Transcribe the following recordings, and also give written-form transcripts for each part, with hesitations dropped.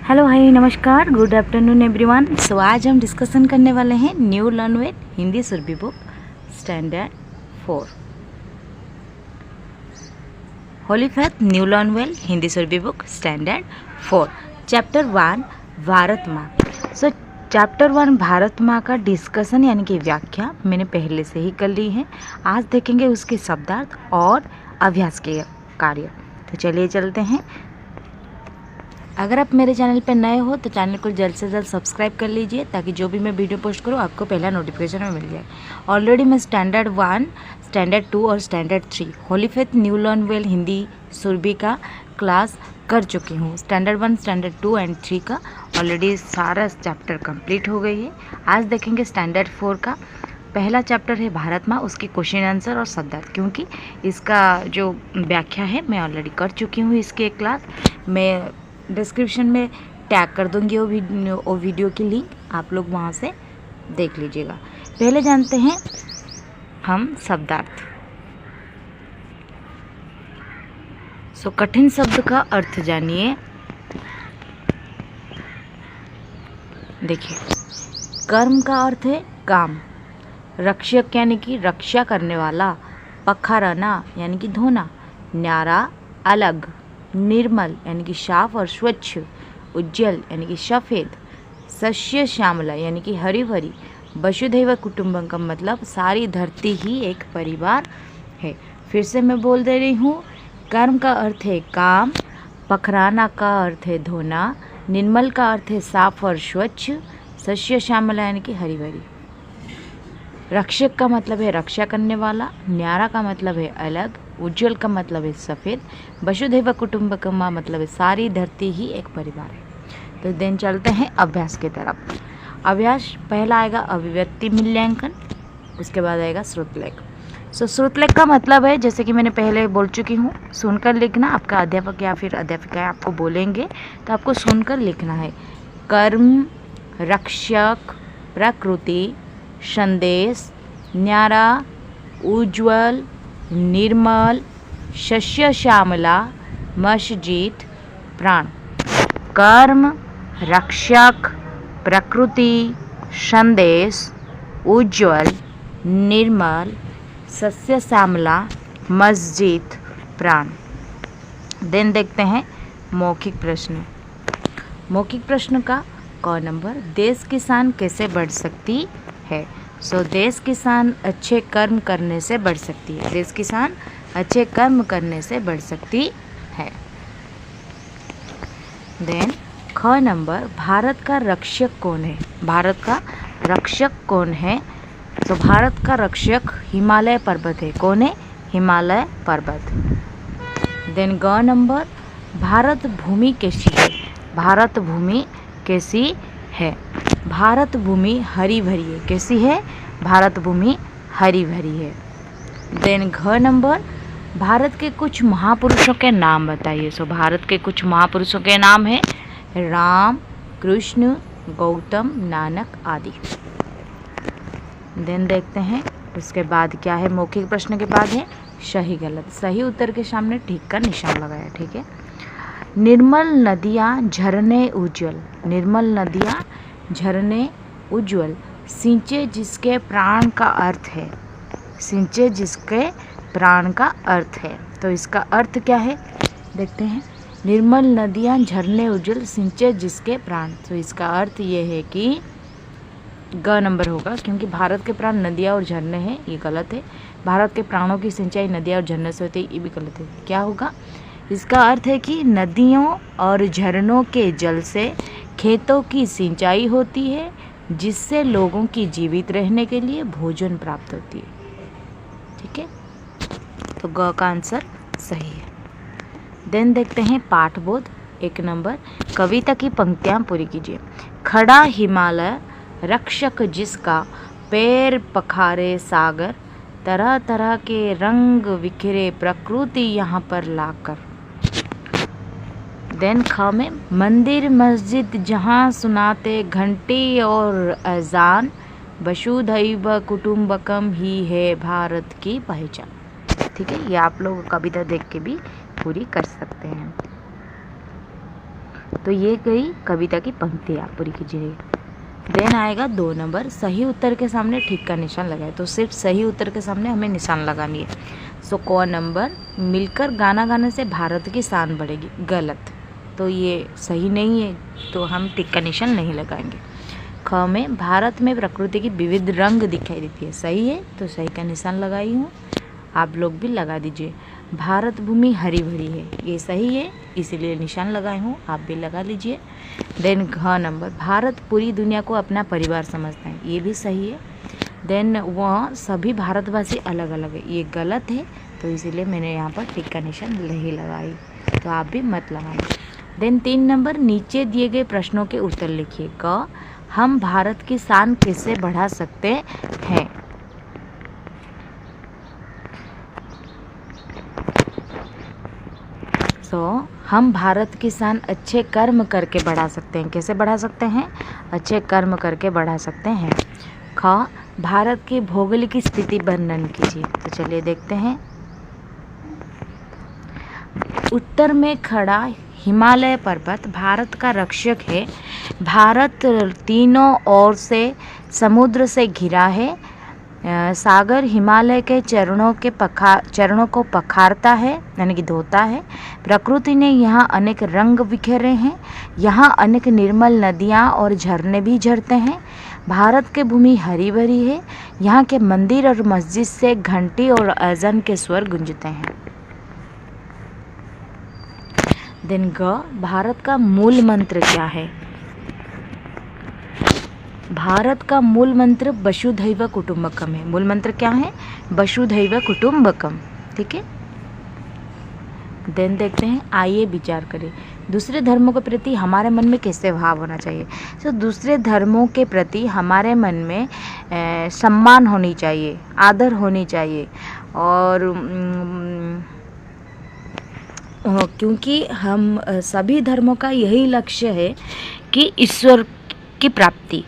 Hello hi नमस्कार good afternoon everyone. सो आज हम डिस्कशन करने वाले हैं new learn well Hindi Surabhi book standard 4 Holy Faith new learn well Hindi Surabhi book standard 4 chapter 1 Bharat माँ। सो चैप्टर 1 भारत माँ का डिस्कशन यानी कि व्याख्या मैंने पहले से ही कर ली है। आज देखेंगे उसके शब्दार्थ और अभ्यास के कार्य। तो चलिए चलते हैं। अगर आप मेरे चैनल पर नए हो तो चैनल को जल्द से जल्द सब्सक्राइब कर लीजिए ताकि जो भी मैं वीडियो पोस्ट करूँ आपको पहला नोटिफिकेशन में मिल जाए। ऑलरेडी मैं स्टैंडर्ड 1, स्टैंडर्ड 2 और standard 3 Holy Faith new learn well Hindi Surbhi का क्लास कर चुकी हूँ। स्टैंडर्ड 1, स्टैंडर्ड 2 एंड 3 का ऑलरेडी सारा चैप्टर कंप्लीट हो गई है। आज देखेंगे स्टैंडर्ड 4 का पहला चैप्टर है भारत माँ, उसकी क्वेश्चन आंसर और शब्दार्थ, क्योंकि इसका जो व्याख्या है मैं ऑलरेडी कर चुकी हूँ। इसकी एक क्लास मैं डिस्क्रिप्शन में टैग कर दूंगी वो वीडियो की लिंक, आप लोग वहाँ से देख लीजिएगा। पहले जानते हैं हम शब्दार्थ। सो कठिन शब्द का अर्थ जानिए। देखिए, कर्म का अर्थ है काम, रक्षक यानी कि रक्षा करने वाला, पखारना यानी कि धोना, न्यारा अलग, निर्मल यानी कि साफ और स्वच्छ, उज्जवल यानी कि सफ़ेद, सस्य श्यामला यानी कि हरी भरी, वसुधैव कुटुंबकम का मतलब सारी धरती ही एक परिवार है। फिर से मैं बोल दे रही हूँ। कर्म का अर्थ है काम, पखराना का अर्थ है धोना, निर्मल का अर्थ है साफ और स्वच्छ, सस्य श्यामला यानी कि हरी भरी, रक्षक का मतलब है रक्षा करने वाला, न्यारा का मतलब है अलग, उज्जवल का मतलब है सफ़ेद, वसुधैव कुटुंबकम मतलब है सारी धरती ही एक परिवार है। तो दिन चलते हैं अभ्यास की तरफ। अभ्यास पहला आएगा अभिव्यक्ति मूल्यांकन, उसके बाद आएगा श्रुतलेख। सो श्रुतलेख का मतलब है, जैसे कि मैंने पहले बोल चुकी हूँ, सुनकर लिखना। आपका अध्यापक या फिर अध्यापिका आपको बोलेंगे तो आपको सुनकर लिखना है। कर्म, रक्षक, प्रकृति, संदेश, न्यारा, उज्ज्वल, निर्मल, शस्य श्यामला, मस्जिद, प्राण। कर्म, रक्षक, प्रकृति, संदेश, उज्ज्वल, निर्मल, सस्य श्यामला, मस्जिद, प्राण। देन देखते हैं मौखिक प्रश्न। मौखिक प्रश्न का क नंबर, देश किसान कैसे बढ़ सकती है। सो देश किसान अच्छे कर्म करने से बढ़ सकती है। देश किसान अच्छे कर्म करने से बढ़ सकती है। देन ख नंबर, भारत का रक्षक कौन है। भारत का रक्षक कौन है। तो भारत का रक्षक हिमालय पर्वत है। कौन है। हिमालय पर्वत। देन ग नंबर, भारत भूमि कैसी है। भारत भूमि कैसी है। भारत भूमि हरी भरी है। कैसी है। भारत भूमि हरी भरी है। देन घ नंबर, भारत के कुछ महापुरुषों के नाम बताइए। सो भारत के कुछ महापुरुषों के नाम है राम, कृष्ण, गौतम, नानक आदि। देन देखते हैं उसके बाद क्या है। मौखिक प्रश्न के बाद है सही गलत। सही उत्तर के सामने ठीक का निशान लगाया। ठीक है। निर्मल नदियाँ, झरने, उज्ज्वल। निर्मल नदियाँ, झरने, उज्ज्वल। सिंचे जिसके प्राण का अर्थ है। सिंचे जिसके प्राण का अर्थ है। तो इसका अर्थ क्या है देखते हैं। निर्मल नदियाँ, झरने, उज्ज्वल, सिंचे जिसके प्राण। तो इसका अर्थ ये है कि ग नंबर होगा, क्योंकि भारत के प्राण नदियाँ और झरने हैं, ये गलत है। भारत के प्राणों की सिंचाई नदियाँ और झरने से होती है, ये भी गलत है। क्या होगा। इसका अर्थ है कि नदियों और झरनों के जल से खेतों की सिंचाई होती है, जिससे लोगों की जीवित रहने के लिए भोजन प्राप्त होती है। ठीक है। तो ग का आंसर सही है। देन देखते हैं पाठबोध। एक नंबर, कविता की पंक्तियाँ पूरी कीजिए। खड़ा हिमालय, रक्षक जिसका, पैर पखारे सागर, तरह तरह के रंग बिखरे प्रकृति यहाँ पर लाकर। देन ख में, मंदिर मस्जिद जहाँ सुनाते घंटी और अजान, वसुधैव कुटुंबकम ही है भारत की पहचान। ठीक है। ये आप लोग कविता देख के भी पूरी कर सकते हैं। तो ये गई कविता की पंक्ति, आप पूरी कीजिए। देन आएगा 2 नंबर, सही उत्तर के सामने ठीक का निशान लगाए। तो सिर्फ सही उत्तर के सामने हमें निशान लगानी है। सो क नंबर, मिलकर गाना गाने से भारत की शान बढ़ेगी। गलत, तो ये सही नहीं है, तो हम टिक का निशान नहीं लगाएंगे। ख में, भारत में प्रकृति की विविध रंग दिखाई देती है। सही है, तो सही का निशान लगाई हूँ, आप लोग भी लगा दीजिए। भारत भूमि हरी भरी है, ये सही है, इसीलिए निशान लगाए हूँ, आप भी लगा लीजिए। देन घ नंबर, भारत पूरी दुनिया को अपना परिवार समझता है, ये भी सही है। देन वह सभी भारतवासी अलग अलग है, ये गलत है, तो इसीलिए मैंने यहाँ पर टिक का निशान नहीं लगाई, तो आप भी मत लगाना। देन 3 नंबर, नीचे दिए गए प्रश्नों के उत्तर लिखिए। क, हम भारत की शान कैसे बढ़ा सकते हैं? हम भारत की शान अच्छे कर्म करके बढ़ा सकते हैं। कैसे बढ़ा सकते हैं? अच्छे कर्म करके बढ़ा सकते हैं। ख, भारत की भौगोलिक स्थिति वर्णन कीजिए। तो चलिए देखते हैं। उत्तर में खड़ा हिमालय पर्वत भारत का रक्षक है। भारत तीनों ओर से समुद्र से घिरा है। सागर हिमालय के चरणों को पखारता है, यानी कि धोता है। प्रकृति ने यहाँ अनेक रंग बिखेरे हैं। यहाँ अनेक निर्मल नदियाँ और झरने भी झरते हैं। भारत की भूमि हरी भरी है। यहाँ के मंदिर और मस्जिद से घंटी और अज़ान के स्वर गूंजते हैं। दिन ग, भारत का मूल मंत्र क्या है? भारत का मूल मंत्र वसुधैव कुटुंबकम है। मूल मंत्र क्या है? वसुधैव कुटुंबकम। ठीक है, देन देखते हैं। आइए विचार करें, दूसरे धर्मों के प्रति हमारे मन में कैसे भाव होना चाहिए। तो दूसरे धर्मों के प्रति हमारे मन में सम्मान होनी चाहिए, आदर होनी चाहिए, और क्योंकि हम सभी धर्मों का यही लक्ष्य है कि ईश्वर की प्राप्ति,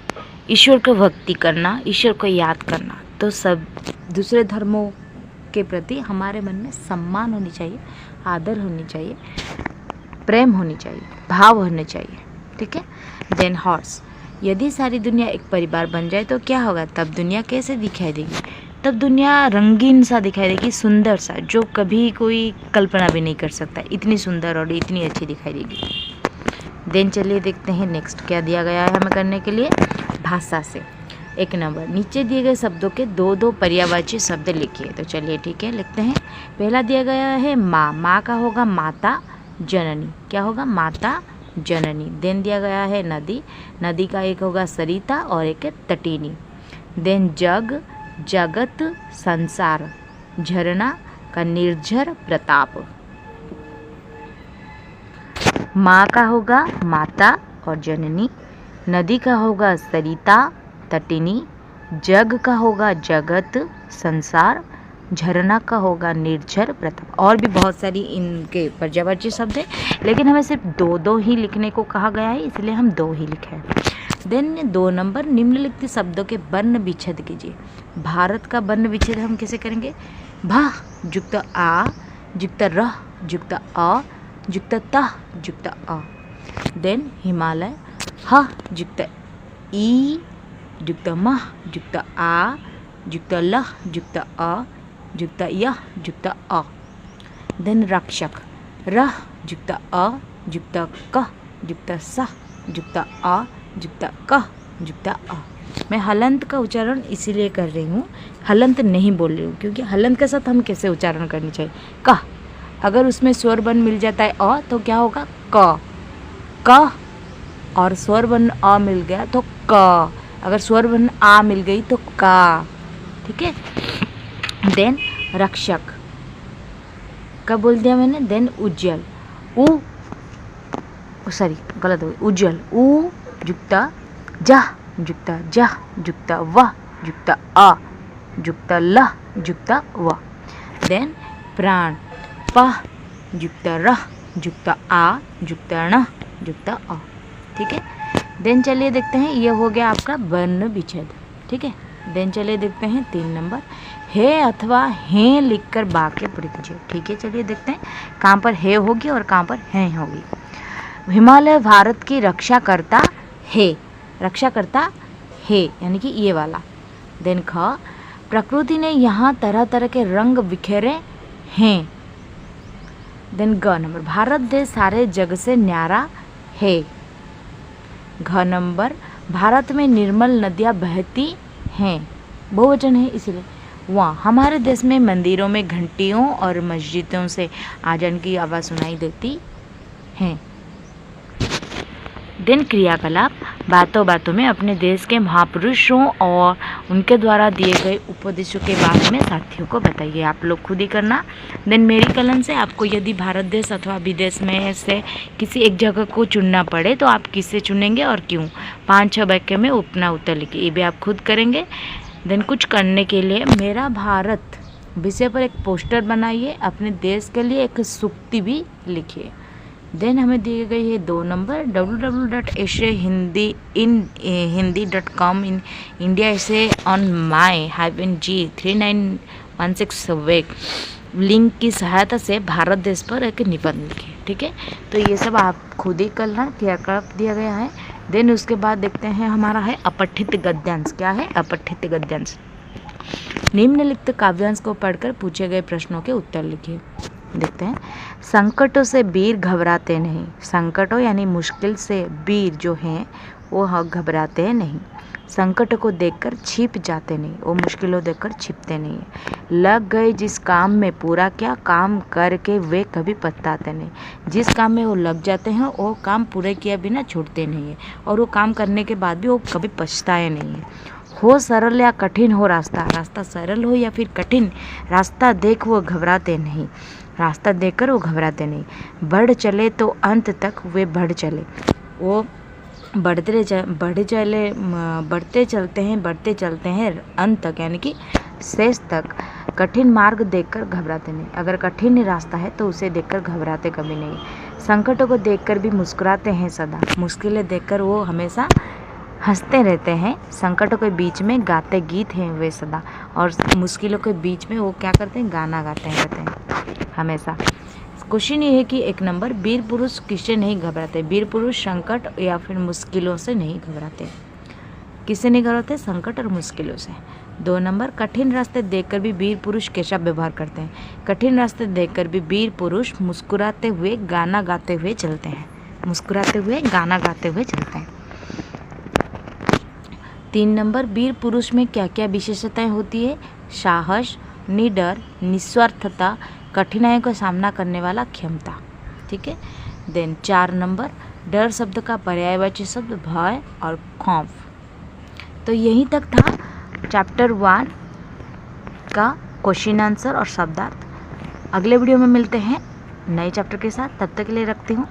ईश्वर को भक्ति करना, ईश्वर को याद करना। तो सब दूसरे धर्मों के प्रति हमारे मन में सम्मान होनी चाहिए, आदर होनी चाहिए, प्रेम होनी चाहिए, भाव होने चाहिए। ठीक है। देन हॉर्स, यदि सारी दुनिया एक परिवार बन जाए तो क्या होगा? तब दुनिया कैसे दिखाई देगी? तब दुनिया रंगीन सा दिखाई देगी, सुंदर सा, जो कभी कोई कल्पना भी नहीं कर सकता, इतनी सुंदर और इतनी अच्छी दिखाई देगी। देन चलिए देखते हैं नेक्स्ट क्या दिया गया है हमें करने के लिए। भाषा से 1 नंबर, नीचे दिए गए शब्दों के 2 पर्यायवाची शब्द लिखिए। तो चलिए ठीक है, लिखते हैं। पहला दिया गया है माँ। माँ का होगा माता जननी। क्या होगा? माता जननी। देन दिया गया है नदी। नदी का एक होगा सरिता और एक है तटीनी। देन जग, जगत, संसार। झरना का निर्झर प्रताप। माँ का होगा माता और जननी। नदी का होगा सरिता तटिनी। जग का होगा जगत संसार। झरना का होगा निर्झर प्रताप। और भी बहुत सारी इनके पर्यायवाची शब्द है, लेकिन हमें सिर्फ 2 ही लिखने को कहा गया है, इसलिए हम 2 ही लिखे हैं। देन 2 नंबर, निम्नलिखित शब्दों के वर्ण विच्छेद कीजिए। भारत का वर्ण विच्छेद हम कैसे करेंगे? भा जुक्त आ जुक्त रह जुक्त अ जुक्त त जुक्त अ। देन हिमालय, ह जुक्त ई जुक्त म जुक्त आ जुक्त ल जुक्त अ जुक्त य जुक्त अ। देन रक्षक, र जुक्त अ जुक्त क जुक्त स जुक्त अ जुक्त क जुक्त अ। मैं हलंत का उच्चारण इसीलिए कर रही हूँ, हलंत नहीं बोल रही हूँ, क्योंकि हलंत के साथ हम कैसे उच्चारण करनी चाहिए? क, अगर उसमें स्वर वर्ण मिल जाता है अ तो क्या होगा? क। क और स्वर वर्ण अ मिल गया तो क। अगर स्वर वर्ण आ मिल गई तो का। ठीक है। देन रक्षक, कब बोल दिया मैंने? देन उज्जवल, गलत हो गई। उज्जवल, उ जुक्त जा जुक्त जा जुक्त व जुक्त अ जुक्त ल जुक्त व। देन प्राण, प जुक्त र जुक्त आ जुक्त ण जुक्त अ। ठीक है। देन चलिए देखते हैं, ये हो गया आपका वर्ण विच्छेद। ठीक है। देन चलिए देखते हैं 3 नंबर, हे अथवा हे लिखकर वाक्य पूरी कीजिए। ठीक है, चलिए देखते हैं कहाँ पर हे होगी और कहाँ पर हैं होगी। हिमालय भारत की रक्षा करता है, रक्षा करता है यानी कि ये वाला। देन ख, प्रकृति ने यहाँ तरह तरह के रंग बिखेरे हैं। देन ग नंबर, भारत देश सारे जग से न्यारा है। घ नंबर, भारत में निर्मल नदियाँ बहती हैं, बहुवचन है इसीलिए। वहाँ हमारे देश में मंदिरों में घंटियों और मस्जिदों से आजान की आवाज़ सुनाई देती है। दिन क्रियाकलाप, बातों बातों में अपने देश के महापुरुषों और उनके द्वारा दिए गए उपदेशों के बारे में साथियों को बताइए। आप लोग खुद ही करना। देन मेरी कलम से आपको यदि भारत देश अथवा विदेश में से किसी एक जगह को चुनना पड़े तो आप किसे चुनेंगे और क्यों? 5-6 वाक्य में अपना उत्तर लिखिए, ये भी आप खुद करेंगे। देन कुछ करने के लिए मेरा भारत विषय पर एक पोस्टर बनाइए, अपने देश के लिए एक सूक्ति भी लिखिए। देन हमें दी गई है 2 नंबर, www.essayhindi.com इन इंडिया ऐसे ऑन my-G3916 वेब लिंक की सहायता से भारत देश पर एक निबंध लिखे। ठीक है, तो ये सब आप खुद ही करना, क्रियाकलाप दिया गया है। देन उसके बाद देखते हैं हमारा है अपठित गद्यांश। क्या है अपठित गद्यांश? निम्नलिखित काव्यांश को पढ़कर पूछे गए प्रश्नों के उत्तर लिखिए। देखते हैं। संकटों से वीर घबराते नहीं। संकटों यानी मुश्किल से वीर जो हैं वो घबराते नहीं। संकट को देखकर छिप जाते नहीं, वो मुश्किलों देखकर छिपते नहीं है। लग गए जिस काम में पूरा क्या काम करके वे कभी पछताते नहीं। जिस काम में वो लग जाते हैं वो काम पूरे किए बिना छोड़ते नहीं है, और वो काम करने के बाद भी वो कभी पछताए नहीं है। हो सरल या कठिन हो रास्ता, रास्ता सरल हो या फिर कठिन, रास्ता देख वो घबराते नहीं, रास्ता देखकर वो घबराते नहीं। बढ़ चले तो अंत तक वे बढ़ चले, वो बढ़ते चलते हैं अंत तक यानी कि शेष तक। कठिन मार्ग देखकर घबराते नहीं, अगर कठिन रास्ता है तो उसे देखकर घबराते कभी नहीं। संकटों को देखकर भी मुस्कुराते हैं सदा, मुश्किलें देखकर वो हमेशा हंसते रहते हैं। संकटों के बीच में गाते गीत हैं वे सदा, और मुश्किलों के बीच में वो क्या करते हैं? गाना गाते हैं रहते हैं हमेशा। क्वेश्चन ये है कि 1 नंबर, वीर पुरुष किससे नहीं घबराते? वीर पुरुष संकट या फिर मुश्किलों से नहीं घबराते। किससे नहीं घबराते? संकट और मुश्किलों से। 2 नंबर, कठिन रास्ते देखकर भी वीर पुरुष कैसा व्यवहार करते हैं? कठिन रास्ते देखकर भी वीर पुरुष मुस्कुराते हुए गाना गाते हुए चलते हैं, मुस्कुराते हुए गाना गाते हुए चलते हैं। 3 नंबर, वीर पुरुष में क्या क्या विशेषताएं होती है? साहस, निडर, निस्वार्थता, कठिनाइयों का सामना करने वाला क्षमता। ठीक है। देन 4 नंबर, डर शब्द का पर्यायवाची शब्द भय और खौफ। तो यही तक था चैप्टर 1 का क्वेश्चन आंसर और शब्दार्थ। अगले वीडियो में मिलते हैं नए चैप्टर के साथ, तब तक के लिए रखती हूँ।